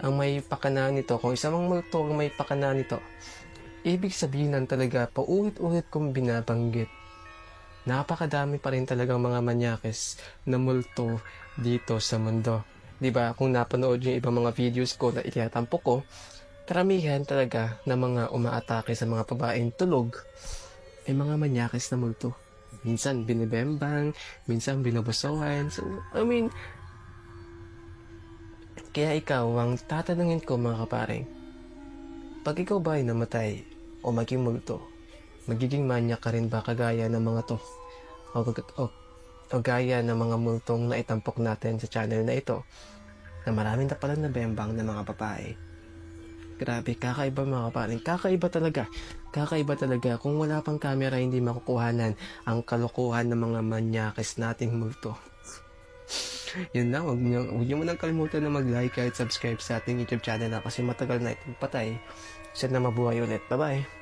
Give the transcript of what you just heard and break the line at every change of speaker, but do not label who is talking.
ang may pakana nito, kung isa mang multo ang may pakana nito, ibig sabihin lang talaga, paulit-ulit kong binabanggit, napakadami pa rin talagang mga manyakis na multo dito sa mundo. Diba? Kung napanood yung ibang mga videos ko na itinatampo ko, karamihan talaga na mga umaatake sa mga babaeng tulog ay mga manyakis na multo. Minsan binibembang, minsan binubusohan. So, kaya ikaw, ang tatanungin ko mga kaparing, pag ikaw ba ay namatay o maging multo, magiging manyak ka rin ba kagaya ng mga to? O gaya ng mga multong na itampok natin sa channel na ito, na maraming na palang nabembang na mga babae. Grabe, kakaiba mga kaparing. Kakaiba talaga. Kung wala pang camera, hindi makukuhanan ang kalokohan ng mga manyakis nating multo. Yun lang, huwag niyo munang kalimutan na mag-like at subscribe sa ating YouTube channel na kasi matagal na itong patay. Sana mabuhay ulit. Bye-bye!